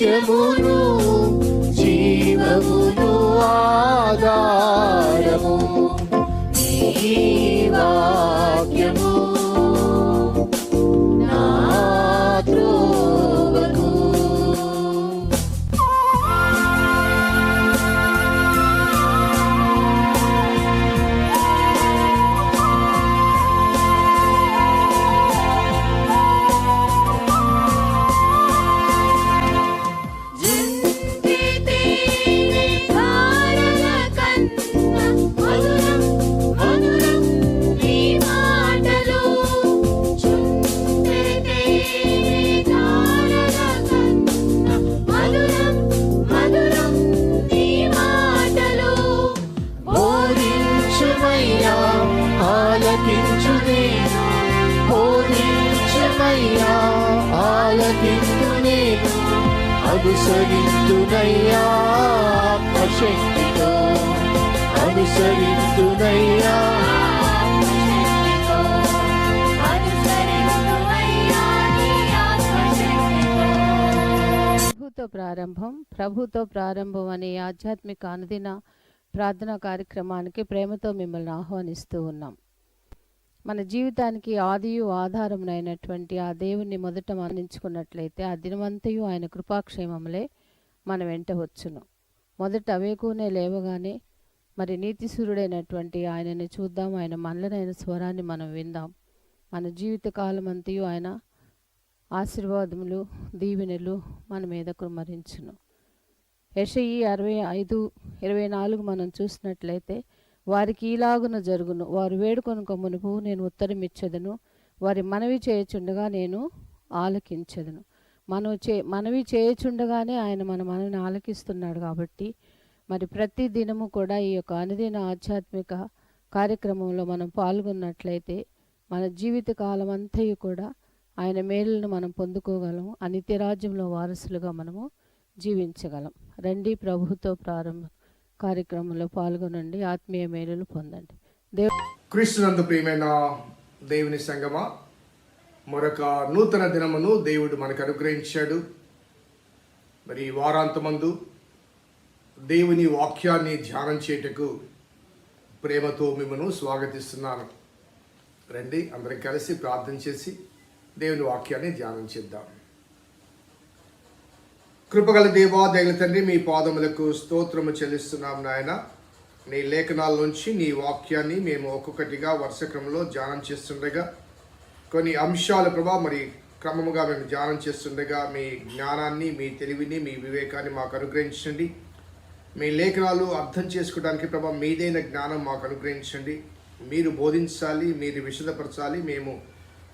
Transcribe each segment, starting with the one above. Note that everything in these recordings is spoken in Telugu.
సత్యమును జీవమును ఆధారము ఈ వాక్యము నా త్రోవకు. అనుసరింతునయ్యా ఆత్మశక్తితో, అనుసరింతునయ్యా ప్రభుతో ప్రారంభం అనే ఆధ్యాత్మిక అనుదిన ప్రార్థనా కార్యక్రమానికి ప్రేమతో మిమ్మల్ని ఆహ్వానిస్తూ ఉన్నాం. మన జీవితానికి ఆదియు ఆధారమునైనటువంటి ఆ దేవుణ్ణి మొదట మరణించుకున్నట్లయితే ఆ దినమంతయు ఆయన కృపాక్షేమములే మన వెంట వచ్చును. మొదట అవేకునే లేవగానే మరి నీతిసూరుడైనటువంటి ఆయనని చూద్దాం, ఆయన మనలనైన స్వరాన్ని మనం విందాం. మన జీవిత కాలం అంతయు ఆయన ఆశీర్వాదములు దీవెనలు మన మీద కుమ్మరించును. యెషయి 65:24 మనం చూసినట్లయితే వారికి ఈలాగున జరుగును, వారు వేడుకొనుక మునుపు నేను ఉత్తరం ఇచ్చేదను, వారి మనవి చేయుచుండగా నేను ఆలకించెదను. మనవి చేయుచుండగానే ఆయన మన మనవిని ఆలకిస్తున్నాడు. కాబట్టి మరి ప్రతి దినము కూడా ఈ యొక్క అనుదిన ఆధ్యాత్మిక కార్యక్రమంలో మనం పాల్గొన్నట్లయితే మన జీవిత కాలం అంతయు కూడా ఆయన మేలులను మనం పొందుకోగలము. ఆ నిత్యరాజ్యంలో వారసులుగా మనము జీవించగలం. రండి, ప్రభుతో ప్రారంభ కార్యక్రమంలో పాల్గొనండి, ఆత్మీయ మేలులు పొందండి. క్రీస్తునందు ప్రియమైన దేవుని సంగమా, మరొక నూతన దినమును దేవుడు మనకు అనుగ్రహించాడు. మరి వారాంతమందు దేవుని వాక్యాన్ని ధ్యానం చేయటకు ప్రేమతో మిమ్మను స్వాగతిస్తున్నాను. రండి, అందరం కలిసి ప్రార్థన చేసి దేవుని వాక్యాన్ని ధ్యానం చేద్దాం. కృపగల దేవా, దయగల తండ్రి, మీ పాదములకు స్తోత్రము చెల్లిస్తున్నాం నాయన. నీ లేఖనాల నుంచి నీ వాక్యాన్ని మేము ఒక్కొక్కటిగా వరుస క్రమంలో ధ్యానం చేస్తుండగా కొన్ని అంశాల ప్రభా మరి క్రమముగా మేము ధ్యానం చేస్తుండగా మీ జ్ఞానాన్ని, మీ తెలివిని, మీ వివేకాన్ని మాకు అనుగ్రహించండి. మీ లేఖనాలు అర్థం చేసుకోవడానికి ప్రభా మీదైన జ్ఞానం మాకు అనుగ్రహించండి. మీరు బోధించాలి, మీరు విశదపరచాలి, మేము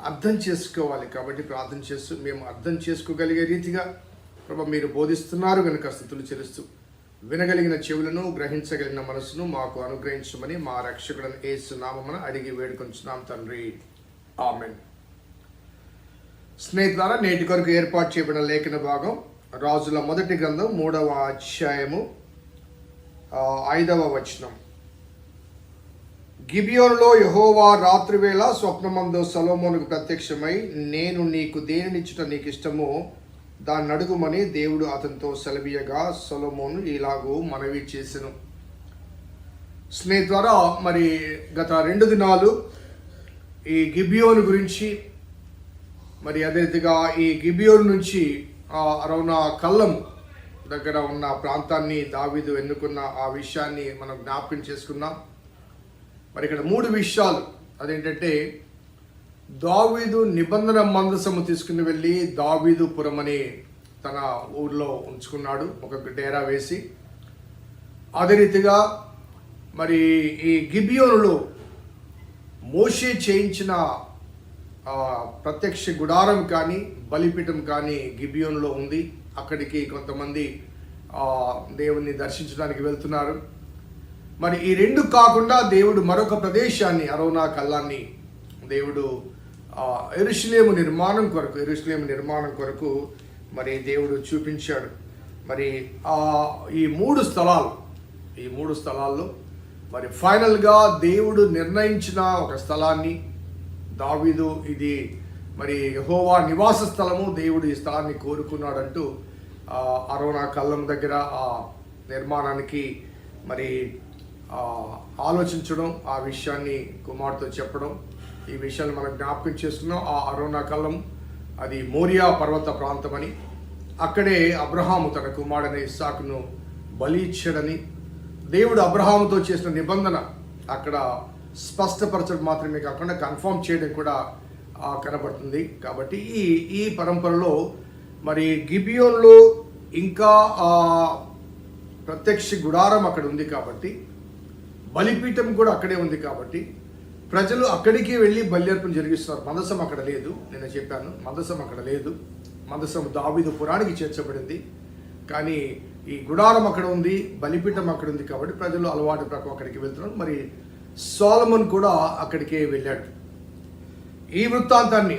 అర్థం చేసుకోవాలి. కాబట్టి ప్రార్థన చేస్తూ మేము అర్థం చేసుకోగలిగే రీతిగా ప్రభా మీరు బోధిస్తున్నారు కనుక స్తుతులు చెల్లిస్తూ వినగలిగిన చెవులను, గ్రహించగలిగిన మనసును మాకు అనుగ్రహించమని మా రక్షకుడైన యేసు నామమున అడిగి వేడుకొంచున్నాం తండ్రి, ఆమెన్. స్నేహితులారా, నేటి కొరకు ఏర్పాటు చేయబడిన లేఖన భాగం రాజుల మొదటి గ్రంథం 3వ అధ్యాయము 5వ వచనం. గిబియోనులో యెహోవా రాత్రివేళ స్వప్నమందు సొలొమోనుకు ప్రత్యక్షమై, నేను నీకు దేనినిచ్చుట నీకు ఇష్టమో దాన్ని అడుగుమని దేవుడు అతనితో సెలవీయగా సొలొమోను ఇలాగూ మనవి చేసెను. స్నేహితులారా, మరి గత 2 దినాలు ఈ గిబియోను గురించి, మరి అదే రీతిగా ఈ గిబియోను నుంచి అరౌన కల్లం దగ్గర ఉన్న ప్రాంతాన్ని దావీదు ఎన్నుకున్న ఆ విషయాన్ని మనం జ్ఞాపకం చేసుకున్నాం. మరి ఇక్కడ 3 విషయాలు. అదేంటంటే, దావీదు నిబంధన మందసము తీసుకుని వెళ్ళి దావీదుపురం అని తన ఊర్లో ఉంచుకున్నాడు, ఒక డేరా వేసి. అదే రీతిగా మరి ఈ గిబియోనులో మోషే చేయించిన ప్రత్యక్ష గుడారం కానీ బలిపీఠం కానీ గిబియోనులో ఉంది. అక్కడికి కొంతమంది దేవుణ్ణి దర్శించడానికి వెళ్తున్నారు. మరి ఈ 2 కాకుండా దేవుడు మరొక ప్రదేశాన్ని, అరోనా కల్లాన్ని దేవుడు యెరూషలేము నిర్మాణం కొరకు మరి దేవుడు చూపించాడు. మరి ఈ 3 స్థలాల్లో మరి ఫైనల్గా దేవుడు నిర్ణయించిన ఒక స్థలాన్ని దావీదు, ఇది మరి యెహోవా నివాస స్థలము, దేవుడు ఈ స్థలాన్ని కోరుకున్నాడంటూ అరోనా కళ్ళం దగ్గర ఆ నిర్మాణానికి మరి ఆలోచించడం, ఆ విషయాన్ని కుమార్తెతో చెప్పడం, ఈ విషయాన్ని మనం జ్ఞాపకం చేస్తున్నాం. ఆ అరోనా కళ్ళం అది మోరియా పర్వత ప్రాంతమని, అక్కడే అబ్రహాము తన కుమారుడైన ఇస్సాకును బలి ఇచ్చాడని దేవుడు అబ్రహాముతో చేసిన నిబంధన అక్కడ స్పష్టపరచడం మాత్రమే కాకుండా కన్ఫర్మ్ చేయడం కూడా కనబడుతుంది. కాబట్టి ఈ పరంపరలో మరి గిబియోన్లో ఇంకా ప్రత్యక్ష గుడారం అక్కడ ఉంది కాబట్టి, బలిపీఠం కూడా అక్కడే ఉంది కాబట్టి ప్రజలు అక్కడికి వెళ్ళి బల్యర్పణ జరిగిస్తున్నారు. మందసం అక్కడ లేదు, నేను చెప్పాను మందసం అక్కడ లేదు. మందసం దావీదు పురానికి చేర్చబడింది, కానీ ఈ గుడారం అక్కడ ఉంది, బలిపీఠం అక్కడ ఉంది కాబట్టి ప్రజలు అలవాటు ప్రకారం అక్కడికి వెళ్తున్నారు. మరి సొలొమోన్ కూడా అక్కడికే వెళ్ళాడు. ఈ వృత్తాంతాన్ని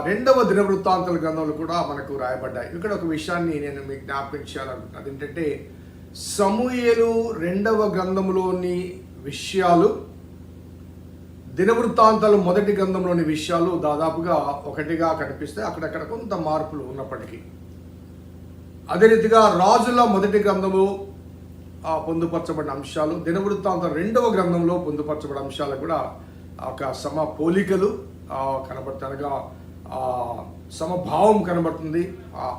2వ దినవృత్తాంతాల గ్రంథంలో కూడా మనకు రాయబడ్డాయి. ఇక్కడ ఒక విషయాన్ని నేను మీకు జ్ఞాపకం చేయాలనుకుంటున్నాను. అదేంటంటే సమూయేలు 2వ గ్రంథంలోని విషయాలు, దినవృత్తాంతాలు 1వ గ్రంథంలోని విషయాలు దాదాపుగా ఒకటిగా కనిపిస్తాయి. అక్కడక్కడ కొంత మార్పులు ఉన్నప్పటికీ, అదే రీతిగా రాజుల 1వ గ్రంథంలో పొందుపరచబడిన అంశాలు, దినవృత్తాంతం 2వ గ్రంథంలో పొందుపరచబడిన అంశాలు కూడా ఒక పోలికలు కనబడుతుంది, అనగా సమభావం కనబడుతుంది.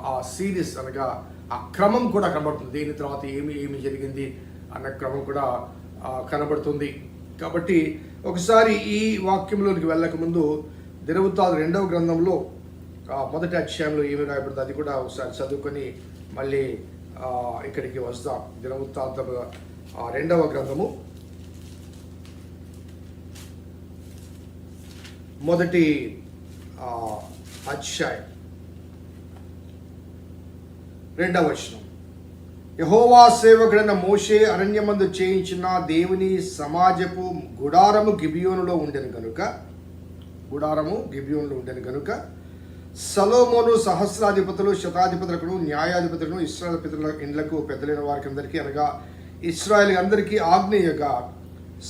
ఆ సిరీస్ అనగా ఆ క్రమం కూడా కనబడుతుంది. దీని తర్వాత ఏమి జరిగింది అన్న క్రమం కూడా కనబడుతుంది. కాబట్టి ఒకసారి ఈ వాక్యంలోనికి వెళ్ళక ముందు దినవృత్తాంతం 2వ గ్రంథంలో 1వ అధ్యాయంలో ఏమి రాయబడుతుంది అది కూడా ఒకసారి చదువుకొని మళ్ళీ ఇక్కడికి వస్తాం. దినవృత్తాంతం 2వ గ్రంథము 1వ అధ్యాయం 2వ వచనం. యెహోవా సేవకుడైన మోషే అరణ్యమందు చేయించిన దేవుని సమాజపు గుడారము గిబియోనులో ఉండెను గనుక సొలొమోను సహస్రాధిపతులు, శతాధిపతులకు, న్యాయాధిపతులను, ఇశ్రాయేలు పితరుల ఇండ్లకు పెద్దలైన వారికి అందరికీ, అనగా ఇశ్రాయేల్ అందరికీ ఆజ్ఞేయగా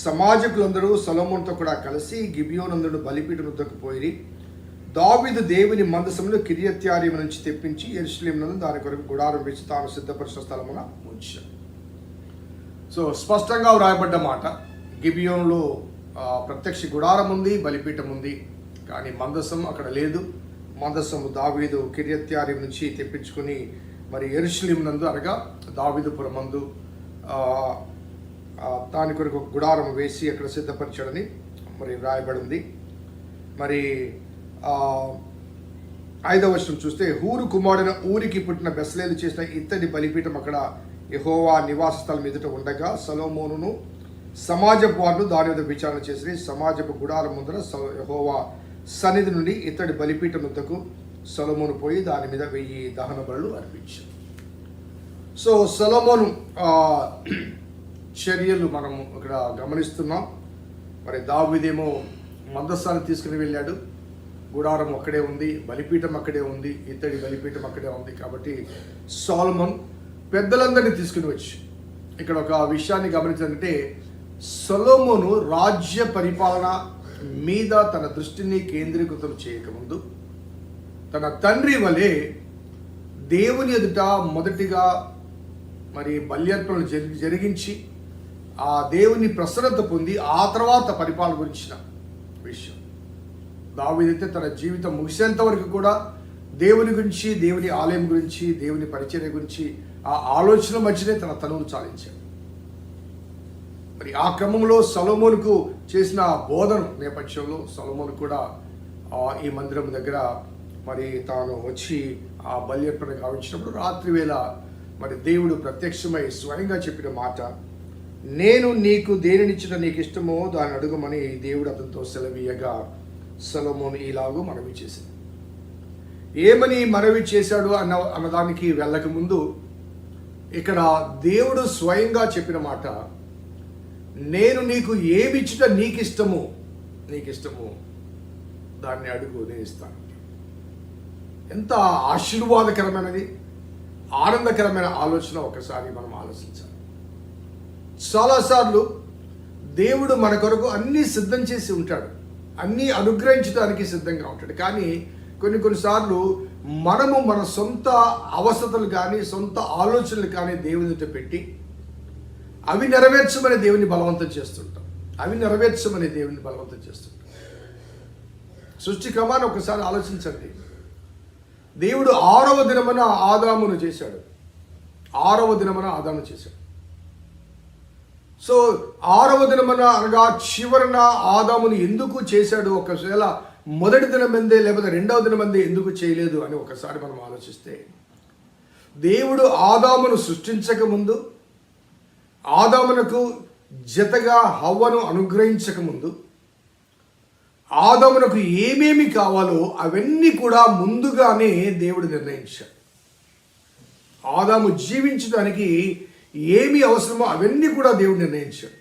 సమాజకులందరూ సొలొమోనుతో కూడా కలిసి గిబియోనందుడు బలిపీఠం వద్దకు పోయి దావీదు దేవుని మందసమును కిర్యత్యారీము నుంచి తెప్పించి యెరూషలేము నందు దాని కొరకు గుడారం వేసి తాను సిద్ధపరిచిన స్థలమున ఉంచాడు. సో స్పష్టంగా వ్రాయబడ్డ మాట, గిబియోనులో ప్రత్యక్ష గుడారం ఉంది, బలిపీఠం ఉంది, కానీ మందసం అక్కడ లేదు. మందసము దావీదు కిర్యత్యారీము నుంచి తెప్పించుకొని మరి యెరూషలేము నందు, అనగా దావీదుపురం మందు దాని కొరకు గుడారం వేసి అక్కడ సిద్ధపరిచాడని మరి రాయబడింది. మరి 5వ వచనం చూస్తే, హూరు కుమారుడైన ఊరికి పుట్టిన బెస్లేలు చేసిన ఇత్తడి బలిపీఠం అక్కడ యెహోవా నివాస స్థలం ఎదుట ఉండగా సొలొమోనును సమాజపు వారు దాని మీద విచారణ చేసి సమాజపు గుడారం ముందర యెహోవా సన్నిధి నుండి ఇత్తడి బలిపీఠం వద్దకు సొలొమోను పోయి దాని మీద 1000 దహన బలులు అర్పించాడు. సో సొలొమోను చర్యలు మనము ఇక్కడ గమనిస్తున్నాం. మరి దావీదేమో మందసాన్ని తీసుకుని వెళ్ళాడు, గుడారం అక్కడే ఉంది, బలిపీఠం అక్కడే ఉంది, ఇత్తడి బలిపీఠం అక్కడే ఉంది. కాబట్టి సొలొమోన్ పెద్దలందరినీ తీసుకుని వచ్చి ఇక్కడ ఒక విషయాన్ని గమనించాలంటే, సొలొమోను రాజ్య పరిపాలన మీద తన దృష్టిని కేంద్రీకృతం చేయకముందు తన తండ్రి వలె దేవుని ఎదుట మొదటిగా మరి బల్యర్పణలు జరిగించి ఆ దేవుని ప్రసన్నత పొంది ఆ తర్వాత పరిపాలన గురించిన విషయం. దావీదైతే తన జీవితం ముగిసేంత వరకు కూడా దేవుని గురించి, దేవుని ఆలయం గురించి, దేవుని పరిచర్య గురించి ఆ ఆలోచన మధ్యనే తన తనువును చాలించాడు. మరి ఆ క్రమంలో సొలొమోనుకు చేసిన బోధన నేపథ్యంలో సొలొమోను కూడా ఈ మందిరం దగ్గర మరి తాను వచ్చి ఆ బల్యర్పణ గావించినప్పుడు రాత్రి వేళ మరి దేవుడు ప్రత్యక్షమై స్వయంగా చెప్పిన మాట, నేను నీకు దేనినిచ్చిన నీకు ఇష్టమో దాన్ని అడుగుమని దేవుడు అతనితో సెలవీయగా సొలొమోను ఇలాగూ మనవి చేసింది. ఏమని మనవి చేశాడు అన్నదానికి వెళ్ళక ముందు ఇక్కడ దేవుడు స్వయంగా చెప్పిన మాట, నేను నీకు ఏమిచ్చుట నీకు ఇష్టమో దాన్ని అడుగు, నేను ఇస్తాను. ఎంత ఆశీర్వాదకరమైనది, ఆనందకరమైన ఆలోచన ఒకసారి మనం ఆలోచించాలి. చాలాసార్లు దేవుడు మన కొరకు అన్నీ సిద్ధం చేసి ఉంటాడు, అన్నీ అనుగ్రహించడానికి సిద్ధంగా ఉంటాడు. కానీ కొన్నిసార్లు మనము మన సొంత అవసరతలు కానీ సొంత ఆలోచనలు కానీ దేవుని ఎదుట పెట్టి అవి నెరవేర్చమని దేవుని బలవంతం చేస్తుంటాం. సృష్టి క్రమాన్ని ఒకసారి ఆలోచించండి. దేవుడు 6వ దినమున ఆదామును చేశాడు. సో 6వ దినమున అనగా చివరన ఆదామును ఎందుకు చేశాడు? ఒకవేళ మొదటి దినమందే లేకపోతే 2వ దినమందే ఎందుకు చేయలేదు అని ఒకసారి మనం ఆలోచిస్తే, దేవుడు ఆదామును సృష్టించక ముందు, ఆదామునకు జతగా హవ్వను అనుగ్రహించక ముందు, ఆదామునకు ఏమేమి కావాలో అవన్నీ కూడా ముందుగానే దేవుడు నిర్ణయించాడు. ఆదాము జీవించడానికి ఏమి అవసరమో అవన్నీ కూడా దేవుడు నిర్ణయించాడు.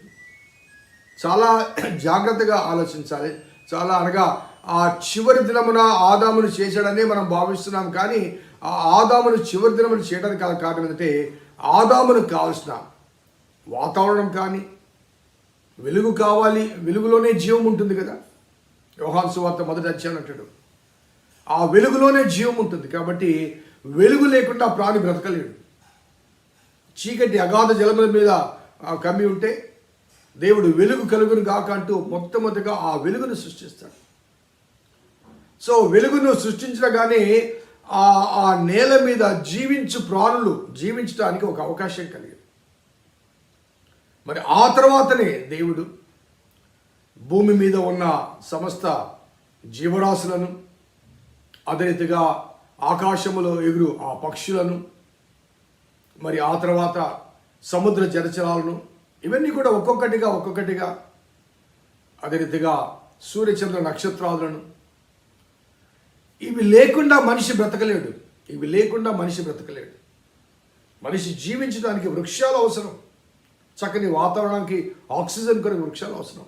చాలా జాగ్రత్తగా ఆలోచించాలి. అనగా ఆ చివరి దినమున ఆదామును చేశాడనే మనం భావిస్తున్నాం, కానీ ఆ ఆదామును చివరి దినమును చేయడానికి కారణం ఏంటంటే, ఆదామునకు కావాల్సిన వాతావరణం కానీ, వెలుగు కావాలి. వెలుగులోనే జీవం ఉంటుంది కదా. యోహాను సువార్త 1వ అధ్యాయం అంటాడు, ఆ వెలుగులోనే జీవం ఉంటుంది. కాబట్టి వెలుగు లేకుండా ప్రాణి బ్రతకలేడు. చీకటి అగాధ జలముల మీద కమ్మి ఉంటే దేవుడు వెలుగు కలుగును గాక అంటూ మొట్టమొదటిగా ఆ వెలుగును సృష్టిస్తాడు. సో వెలుగును సృష్టించగానే ఆ నేల మీద జీవించు ప్రాణులు జీవించడానికి ఒక అవకాశం కలిగింది. మరి ఆ తర్వాతనే దేవుడు భూమి మీద ఉన్న సమస్త జీవరాశులను, అదే రీతిగా ఆకాశములో ఎగురు ఆ పక్షులను, మరి ఆ తర్వాత సముద్ర జలచరాలను, ఇవన్నీ కూడా ఒక్కొక్కటిగా అదే రీతిగా సూర్యచంద్ర నక్షత్రాలను, ఇవి లేకుండా మనిషి బ్రతకలేడు. మనిషి జీవించడానికి వృక్షాలు అవసరం. చక్కని వాతావరణానికి ఆక్సిజన్ కొరకు వృక్షాలు అవసరం.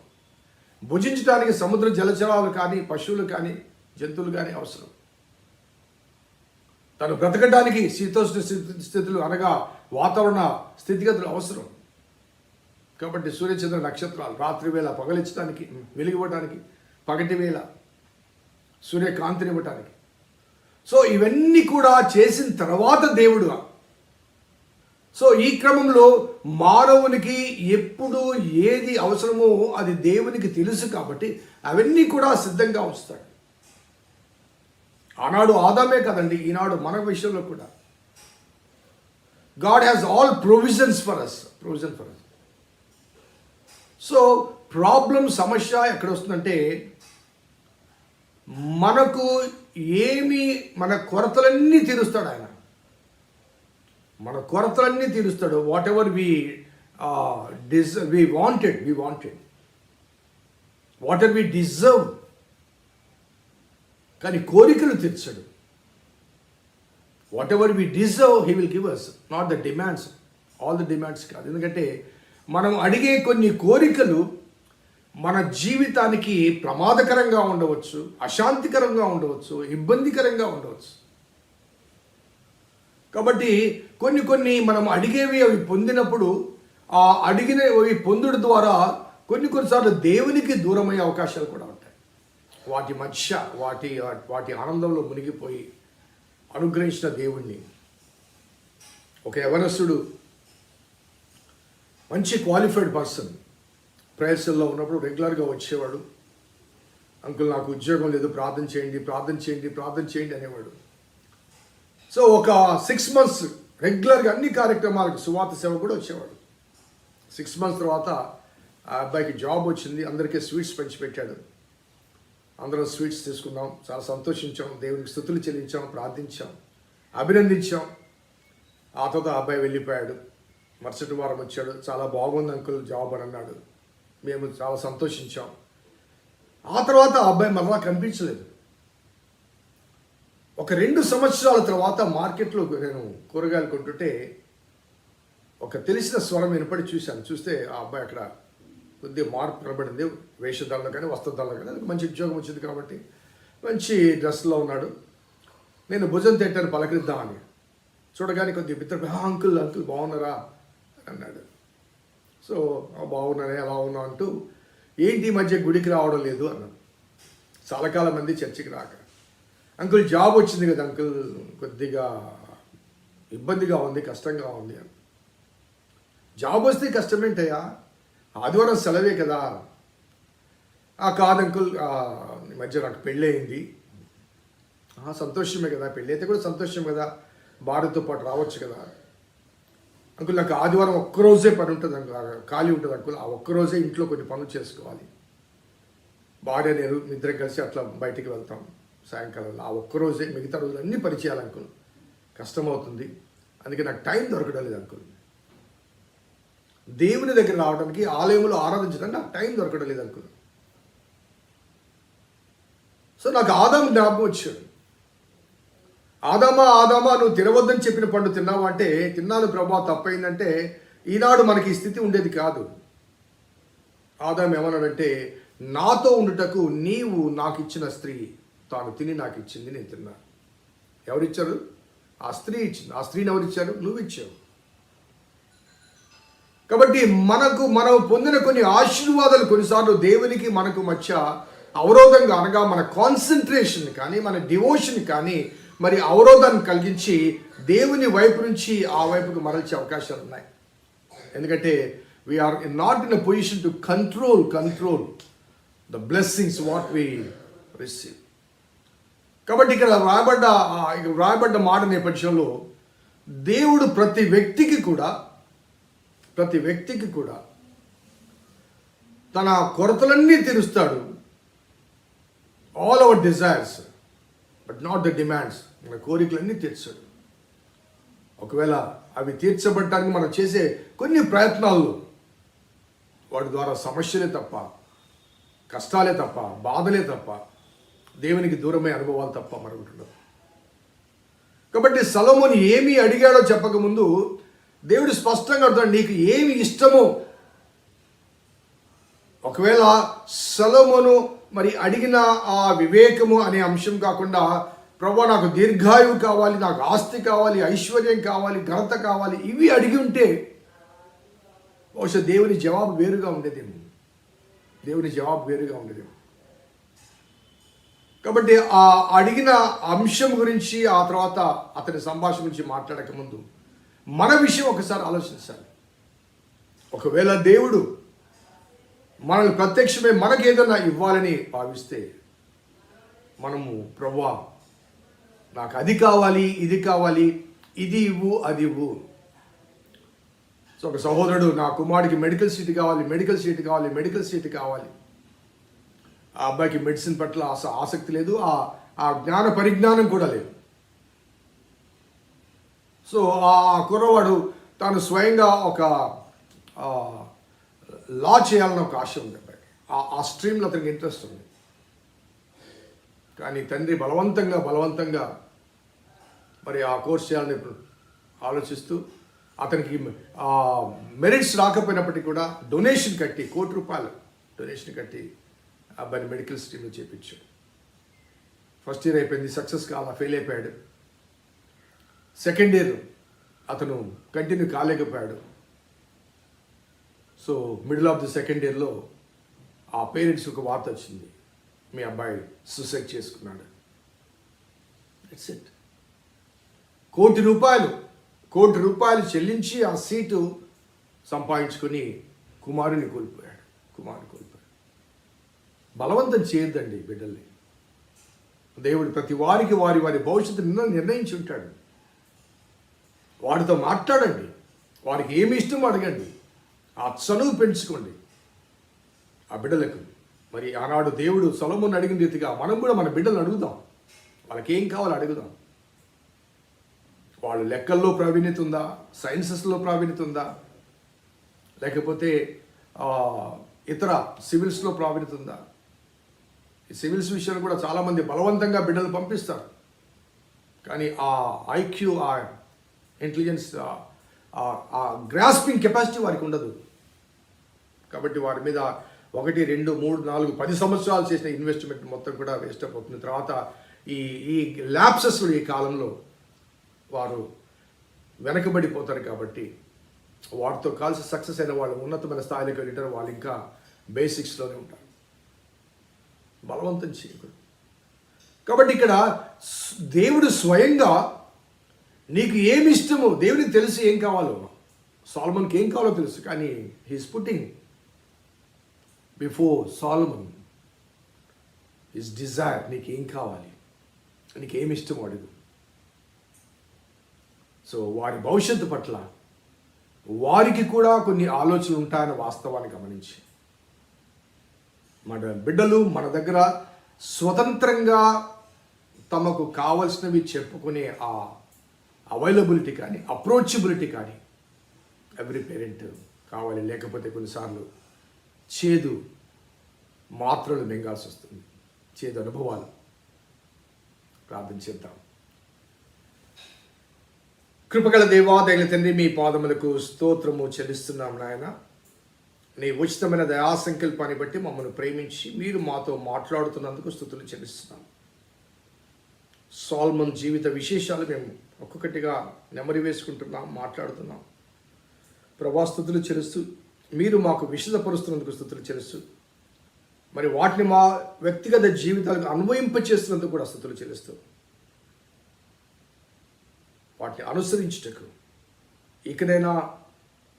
భుజించడానికి సముద్ర జలచరాలు కానీ, పశువులు కానీ, జంతువులు కానీ అవసరం. తను బ్రతకడానికి శీతోష్ణ స్థితులు అనగా వాతావరణ స్థితిగతులు అవసరం. కాబట్టి సూర్యచంద్ర నక్షత్రాలు రాత్రి వేళ పగలించడానికి, వెలిగివ్వడానికి, పగటి వేళ సూర్యకాంతినివ్వటానికి. సో ఇవన్నీ కూడా చేసిన తర్వాత దేవుడు. సో ఈ క్రమంలో మానవునికి ఎప్పుడు ఏది అవసరమో అది దేవునికి తెలుసు, కాబట్టి అవన్నీ కూడా సిద్ధంగా ఉంచుతాడు. ఆనాడు ఆదామే కదండి, ఈనాడు మన విషయంలో కూడా God has all provisions for us. So సమస్య ఎక్కడ వస్తుందంటే, మనకు మన కొరతలన్నీ తీరుస్తాడు ఆయన. Whatever we wanted, whatever we deserve. కానీ కోరికలు తీర్చడు. Whatever we deserve he will give us, not the demands. All the demands కాదు. ఎందుకంటే మనం అడిగే కొన్ని కోరికలు మన జీవితానికి ప్రమాదకరంగా ఉండవచ్చు, అశాంతికరంగా ఉండవచ్చు, ఇబ్బందికరంగా ఉండవచ్చు. కాబట్టి కొన్ని మనం అడిగేవి అవి పొందినప్పుడు ఆ అడిగినవి పొందుడు ద్వారా కొన్నిసార్లు దేవునికి దూరమయ్యే అవకాశాలు కూడా ఉంటాయి. వాటి మధ్య వాటి ఆనందంలో మునిగిపోయి అనుగ్రహించిన దేవుణ్ణి. ఒక యవనస్తుడు, మంచి క్వాలిఫైడ్ పర్సన్, ప్రేయర్స్లో ఉన్నప్పుడు రెగ్యులర్గా వచ్చేవాడు. అంకుల్ నాకు ఉద్యోగం లేదు, ప్రార్థన చేయండి అనేవాడు. సో ఒక 6 months రెగ్యులర్గా అన్ని కార్యక్రమాలకు సువార్త సేవ కూడా వచ్చేవాడు. 6 months తర్వాత ఆ అబ్బాయికి జాబ్ వచ్చింది. అందరికీ స్వీట్స్ పంచిపెట్టాడు. అందరం స్వీట్స్ తీసుకున్నాం, చాలా సంతోషించాం, దేవునికి స్తుతులు చెల్లించాం, ప్రార్థించాం, అభినందించాం. ఆ తర్వాత ఆ అబ్బాయి వెళ్ళిపోయాడు. మరుసటి వారం వచ్చాడు, చాలా బాగుంది అంకుల్ జాబ్ అని అన్నాడు. మేము చాలా సంతోషించాం. ఆ తర్వాత ఆ అబ్బాయి మరలా కనిపించలేదు. ఒక 2 సంవత్సరాల తర్వాత మార్కెట్లో నేను కూరగాయలు కొంటుంటే ఒక తెలిసిన స్వరం వినపడి చూస్తే ఆ అబ్బాయి అక్కడ కొద్దిగా మార్పు కనబడింది. వేషధారణ కానీ వస్త్రధారణ కానీ, అది మంచి ఉద్యోగం వచ్చింది కాబట్టి మంచి డ్రెస్లో ఉన్నాడు. నేను భుజం తట్టాను పలకరిద్దామని. చూడగానే కొద్దిగా మిత్రుడు, అంకుల్ బాగున్నారా అన్నాడు. సో బాగున్నానే, ఎలా ఉన్నా అంటూ, ఏంటి ఈ మధ్య గుడికి రావడం లేదు అన్నాడు. చాలా కాలం మంది చర్చికి రాక. అంకుల్ జాబ్ వచ్చింది కదా అంకుల్, కొద్దిగా ఇబ్బందిగా ఉంది, కష్టంగా ఉంది అని. జాబ్ వస్తే కష్టమేంటయ్యా, ఆదివారం సెలవే కదా. కాదు అంకుల్, ఈ మధ్య నాకు పెళ్ళి అయింది. సంతోషమే కదా, పెళ్ళి అయితే కూడా సంతోషం కదా, భార్యతో పాటు రావచ్చు కదా. అంకుల్ నాకు ఆదివారం ఒక్కరోజే పని ఉంటుంది అంకుల్, ఖాళీ ఉంటుంది అంకుల్, ఆ ఒక్కరోజే ఇంట్లో కొన్ని పనులు చేసుకోవాలి. భార్య నేను ఇద్దరం కలిసి అట్లా బయటికి వెళ్తాం సాయంకాలంలో. ఆ ఒక్కరోజే, మిగతా రోజులు అన్నీ పని చేయాలి అంకుల్, కష్టమవుతుంది, అందుకే నాకు టైం దొరకడం లేదు అంకుల్. దేవుని దగ్గర రావడానికి, ఆలయంలో ఆరాధించడానికి నాకు టైం దొరకడం లేదు అంకుల్. సో నాకు ఆదాము జ్ఞాపకం వచ్చాడు. ఆదామా నువ్వు తినవద్దని చెప్పిన పండు తిన్నావా అంటే, తిన్నాను ప్రభా, తప్పైందంటే ఈనాడు మనకి ఈ స్థితి ఉండేది కాదు. ఆదాము ఏమన్నాడంటే, నాతో ఉండుటకు నీవు నాకు ఇచ్చిన స్త్రీ తాను తిని నాకు ఇచ్చింది, నేను తిన్నాను. ఎవరిచ్చారు? ఆ స్త్రీ ఇచ్చింది. ఆ స్త్రీని ఎవరిచ్చారు? నువ్వు ఇచ్చావు. కాబట్టి మనం పొందిన కొన్ని ఆశీర్వాదాలు కొన్నిసార్లు దేవునికి మనకు మధ్య అవరోధంగా, అనగా మన కాన్సన్ట్రేషన్ కానీ మన డివోషన్ కానీ మరి అవరోధాన్ని కలిగించి దేవుని వైపు నుంచి ఆ వైపుకు మరల్చే అవకాశాలు ఉన్నాయి. ఎందుకంటే we are not in a position to control the blessings what we receive. కాబట్టి ఇక్కడ రాయబడ్డ మాట నేపథ్యంలో దేవుడు ప్రతి వ్యక్తికి కూడా తన కొరతలన్నీ తీరుస్తాడు. All our desires but not the demands. మన కోరికలన్నీ తీర్చాడు. ఒకవేళ అవి తీర్చబడటానికి మనం చేసే కొన్ని ప్రయత్నాల్లో వాటి ద్వారా సమస్యలే తప్ప, కష్టాలే తప్ప, బాధలే తప్ప, దేవునికి దూరమే అనుభవాలు తప్ప మరొకటి ఉండదు. కాబట్టి సొలొమోను ఏమి అడిగాడో చెప్పకముందు దేవుడు స్పష్టంగా అడుగుతాడు, నీకు ఏమి ఇష్టమో. ఒకవేళ సొలొమోను మరి అడిగిన ఆ వివేకము అనే అంశం కాకుండా, ప్రభువా నాకు దీర్ఘాయువు కావాలి, నాకు ఆస్తి కావాలి, ఐశ్వర్యం కావాలి, ఘనత కావాలి, ఇవి అడిగి ఉంటే బహుశా దేవుని జవాబు వేరుగా ఉండేదేమో. కాబట్టి ఆ అడిగిన అంశం గురించి, ఆ తర్వాత అతని సంభాషణ గురించి మాట్లాడక ముందు మన విషయం ఒకసారి ఆలోచించాలి. ఒకవేళ దేవుడు మనల్ని ప్రత్యక్షమే మనకు ఏదైనా ఇవ్వాలని భావిస్తే, మనము ప్రభువా నాకు అది కావాలి, ఇది కావాలి, ఇది ఇవ్వు, అది ఇవ్వు. సో ఒక సహోదరుడు, నా కుమారుడికి మెడికల్ సీట్ కావాలి. ఆ అబ్బాయికి మెడిసిన్ పట్ల ఆసక్తి లేదు, ఆ జ్ఞాన పరిజ్ఞానం కూడా లేదు. సో ఆ కుర్రవాడు తాను స్వయంగా ఒక లా చేయాలని ఒక ఆశ ఉంది అబ్బాయికి. ఆ స్ట్రీమ్లో అతనికి ఇంట్రెస్ట్ ఉంది. కానీ తండ్రి బలవంతంగా మరి ఆ కోర్స్ చేయాలని ఆలోచిస్తూ అతనికి మెరిట్స్ రాకపోయినప్పటికీ కూడా డొనేషన్ కట్టి, ₹1,00,00,000 డొనేషన్ కట్టి అబ్బాయిని మెడికల్ స్ట్రీమ్లో చేయించాడు. ఫస్ట్ ఇయర్ అయిపోయింది, సక్సెస్ కాల, ఫెయిల్ అయిపోయాడు. సెకండ్ ఇయర్ అతను కంటిన్యూ కాలేకపోయాడు. So middle of the second ఇయర్లో ఆ పేరెంట్స్ ఒక వార్త వచ్చింది, మీ అబ్బాయి సూసైడ్ చేసుకున్నాడు. It's it. ₹1,00,00,000 చెల్లించి ఆ సీటు సంపాదించుకొని కుమారుని కోల్పోయాడు. బలవంతం చేయొద్దండి బిడ్డల్ని. దేవుడు ప్రతి వారికి వారి భవిష్యత్తు నిర్ణయించి ఉంటాడు. వాడితో మాట్లాడండి, వారికి ఏమి ఇష్టం అడగండి, ఆ చనువు పెంచుకోండి ఆ బిడ్డలకు. మరి ఆనాడు దేవుడు సొలొమోను అడిగిన రీతిగా మనం కూడా మన బిడ్డలను అడుగుదాం. వాళ్ళకి ఏం కావాలో అడుగుదాం. వాళ్ళు లెక్కల్లో ప్రావీణ్యత ఉందా, సైన్సెస్లో ప్రావీణ్యత ఉందా, లేకపోతే ఇతర సివిల్స్లో ప్రావీణ్యత ఉందా. ఈ సివిల్స్ విషయంలో కూడా చాలామంది బలవంతంగా బిడ్డలు పంపిస్తారు. కానీ ఆ ఐక్యూ, ఆ ఇంటెలిజెన్స్, ఆ గ్రాస్పింగ్ కెపాసిటీ వారికి ఉండదు. కాబట్టి వారి మీద 1, 2, 3, 4, 10 సంవత్సరాలు చేసిన ఇన్వెస్ట్మెంట్ మొత్తం కూడా వేస్ట్ అయిపోతుంది. తర్వాత ఈ ల్యాప్సెస్ ఈ కాలంలో వారు వెనకబడిపోతారు. కాబట్టి వాటితో కలిసి సక్సెస్ అయిన వాళ్ళు ఉన్నతమైన స్థాయిలోకి వెళ్ళారు, వాళ్ళు ఇంకా బేసిక్స్లోనే ఉంటారు. బలవంతం చేయకూడదు. కాబట్టి ఇక్కడ దేవుడు స్వయంగా నీకు ఏమి ఇష్టమో దేవునికి తెలుసు ఏం కావాలో. సొలొమోన్కి ఏం కావాలో తెలుసు, కానీ he's putting before Solomon his Dzire. నీకు ఏం కావాలి, నీకు ఏమి ఇష్టం అడుగు. సో వారి భవిష్యత్తు పట్ల వారికి కూడా కొన్ని ఆలోచనలు ఉంటాయన్న వాస్తవాన్ని గమనించి మన బిడ్డలు మన దగ్గర స్వతంత్రంగా తమకు కావలసినవి చెప్పుకునే ఆ అవైలబిలిటీ కానీ అప్రోచబిలిటీ కానీ ఎవ్రీ పేరెంట్ కావాలి. లేకపోతే కొన్నిసార్లు చేదు మాత్రలు మింగాల్సి వస్తుంది, చేదు అనుభవాలు. ప్రార్థన చేద్దాం. కృపగల దేవా, దయగల తండ్రి, మీ పాదములకు స్తోత్రము చెల్లిస్తున్నాం నాయన. నీ ఉచితమైన దయా సంకల్పాన్ని బట్టి మమ్మల్ని ప్రేమించి మీరు మాతో మాట్లాడుతున్నందుకు స్తుతులు చెల్లిస్తున్నాం. సొలొమోన్ జీవిత విశేషాలు మేము ఒక్కొక్కటిగా నెమరు వేసుకుంటున్నాం, మాట్లాడుతున్నాం. ప్రభా, స్తుతులు చెల్లిస్తూ మీరు మాకు విశదపరుస్తున్నందుకు స్తుతులు చెల్లిస్తూ మరి వాటిని మా వ్యక్తిగత జీవితాలకు అన్వయింపచేస్తున్నందుకు కూడా స్తుతులు చెల్లిస్తూ వాటిని అనుసరించుటకు ఇకనైనా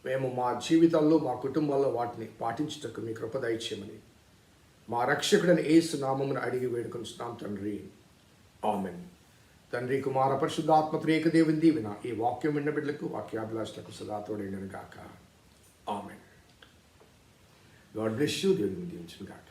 మేము మా జీవితాల్లో మా కుటుంబాల్లో వాటిని పాటించుటకు మీ కృప దయచేయమని మా రక్షకుడైన యేసు నామమున అడిగి వేడుకొంచున్నాం తండ్రి. ఆమెన్. తండ్రి, కుమార పరిశుద్ధాత్మ త్రియేక దేవుని దీవెన ఈ వాక్యం విన్న బిడ్డలకు వాక్యాభిలాషులకు సదా తోడైనను గాక. ఆమెన్. God bless you. దేవుని దీవించును గాక.